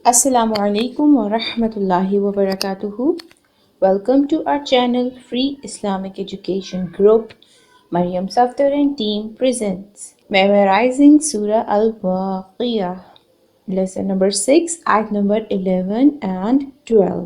Assalamu alaikum wa rahmatullahi wa barakatuhu. Welcome to our channel Free Islamic Education Group. Maryam Safdar and team presents Memorizing Surah Al-Waqiyah. Lesson number 6, ayat number 11 and 12.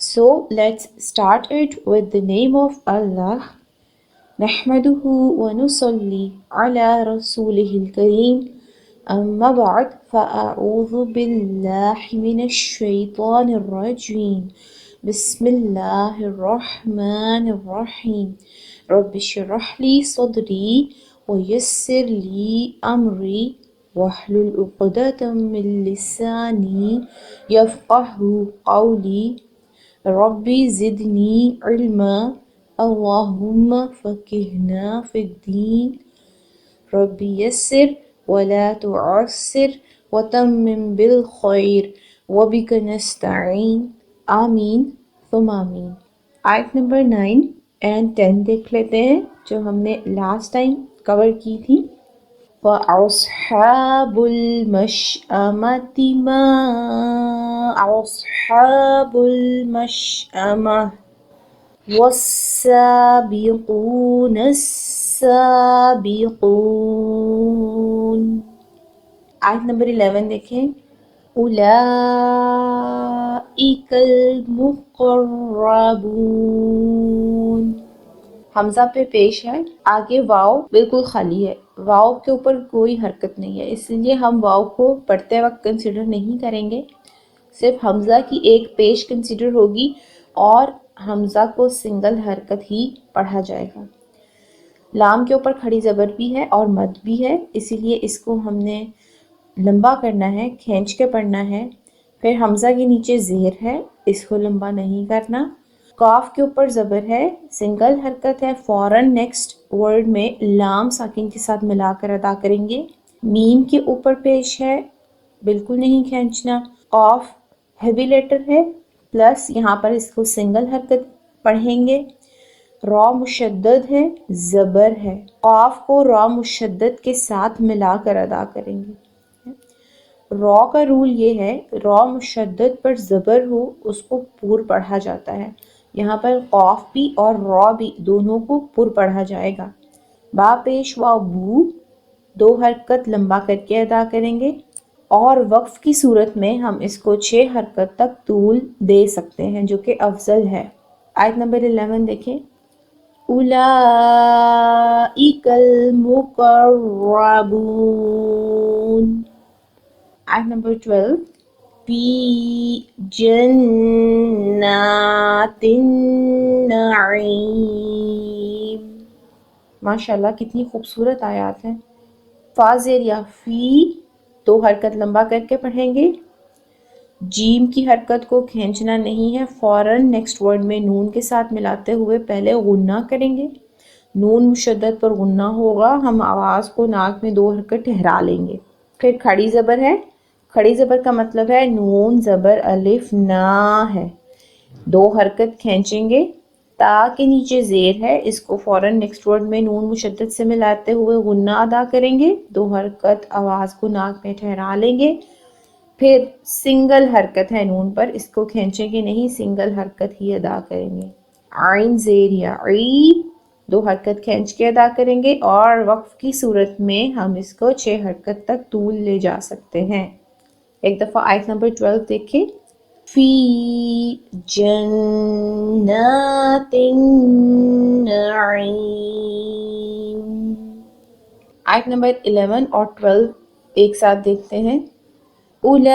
So let's start it with the name of Allah. نحمده ونصلي على رسوله الكريم أما بعد فأعوذ بالله من الشيطان الرجيم بسم الله الرحمن الرحيم رب اشرح لي صدري ويسر لي أمري واحلل عقدة من لساني يفقه قولي ربي زدني علما اللهم فقهنا في الدين ربي يسر ولا تعسر وتمم بالخير وبك نستعين آمین ثم آمین. آیت نمبر 9 and 10 دیکھ لیتے ہیں جو ہم نے لاسٹ ٹائم کور کی تھی. وَأَصْحَابُ الْمَشْأَمَةِ مَا أَصْحَابُ الْمَشْأَمَةِ والسابقون السابقون. آیت نمبر 11 دیکھیں. اولئک المقربون. حمزہ پہ پیش ہے، آگے واو بالکل خالی ہے، واو کے اوپر کوئی حرکت نہیں ہے، اس لیے ہم واو کو پڑھتے وقت کنسیڈر نہیں کریں گے، صرف حمزہ کی ایک پیش کنسیڈر ہوگی اور حمزہ کو سنگل حرکت ہی پڑھا جائے گا. لام کے اوپر کھڑی زبر بھی ہے اور مد بھی ہے، اسی لیے اس کو ہم نے لمبا کرنا ہے، کھینچ کے پڑھنا ہے. پھر حمزہ کے نیچے زیر ہے، اس کو لمبا نہیں کرنا. قاف کے اوپر زبر ہے، سنگل حرکت ہے، فوراً نیکسٹ ورڈ میں لام ساکن کے ساتھ ملا کر ادا کریں گے. میم کے اوپر پیش ہے، بالکل نہیں کھینچنا. قاف ہیوی لیٹر ہے، پلس یہاں پر اس کو سنگل حرکت پڑھیں گے. را مشدد ہے، زبر ہے، قاف کو را مشدد کے ساتھ ملا کر ادا کریں گے. را کا رول یہ ہے، را مشدد پر زبر ہو اس کو پور پڑھا جاتا ہے. یہاں پر قاف بھی اور را بھی دونوں کو پر پڑھا جائے گا. با پیش واو بو، 2 حرکت لمبا کر کے ادا کریں گے، اور وقف کی صورت میں ہم اس کو 6 حرکت تک طول دے سکتے ہیں جو کہ افضل ہے. آیت نمبر 11 دیکھیں. اولئک المقربون. آیت نمبر 12. فی جنات النعیم. ماشاءاللہ کتنی خوبصورت آیات ہیں. فا زیر یا فی 2 حرکت لمبا کر کے پڑھیں گے. جیم کی حرکت کو کھینچنا نہیں ہے، فوراً نیکسٹ ورڈ میں نون کے ساتھ ملاتے ہوئے پہلے غنہ کریں گے. نون مشدد پر غنہ ہوگا، ہم آواز کو ناک میں 2 حرکت ٹھہرا لیں گے. پھر کھڑی زبر ہے، کھڑی زبر کا مطلب ہے نون زبر الف نا ہے، 2 حرکت کھینچیں گے. تا کے نیچے زیر ہے، اس کو فوراً نیکسٹ ورڈ میں نون مشدد سے ملاتے ہوئے غنہ ادا کریں گے. 2 حرکت آواز کو ناک میں ٹھہرا لیں گے. پھر سنگل حرکت ہے نون پر، اس کو کھینچیں گے نہیں، سنگل حرکت ہی ادا کریں گے. عین زیر یا عی 2 حرکت کھینچ کے ادا کریں گے، اور وقف کی صورت میں ہم اس کو 6 حرکت تک طول لے جا سکتے ہیں. ایک دفعہ آیت نمبر 12 دیکھیں. فی جنات النعیم. آیت نمبر 11 اور 12 ایک ساتھ دیکھتے ہیں. اولئک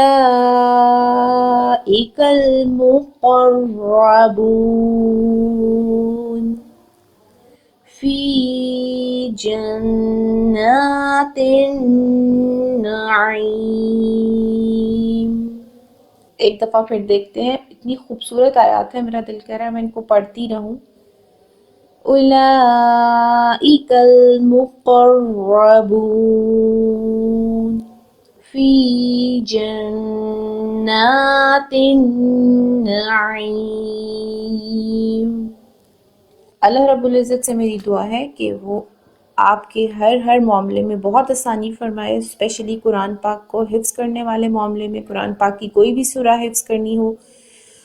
المقربون فی جنات النعیم. ایک دفعہ پھر دیکھتے ہیں، اتنی خوبصورت آیات ہے، میرا دل کہہ رہا ہے میں ان کو پڑھتی رہوں. اولئک المقربون فی جنات النعیم. اللہ رب العزت سے میری دعا ہے کہ وہ آپ کے ہر معاملے میں بہت آسانی فرمائے، اسپیشلی قرآن پاک کو حفظ کرنے والے معاملے میں، قرآن پاک کی کوئی بھی سورہ حفظ کرنی ہو،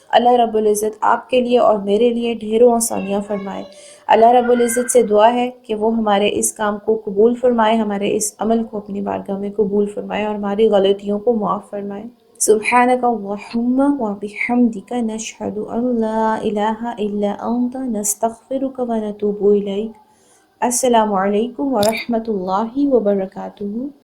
اللہ رب العزت آپ کے لیے اور میرے لیے ڈھیروں آسانیاں فرمائے۔ اللہ رب العزت سے دعا ہے کہ وہ ہمارے اس کام کو قبول فرمائے، ہمارے اس عمل کو اپنی بارگاہ میں قبول فرمائے اور ہماری غلطیوں کو معاف فرمائے۔ سبحانك اللهم وبحمدك نشهد أن لا إله إلا أنت نستغفرك ونتوب إليك۔ السلام علیکم ورحمۃ اللہ وبرکاتہ۔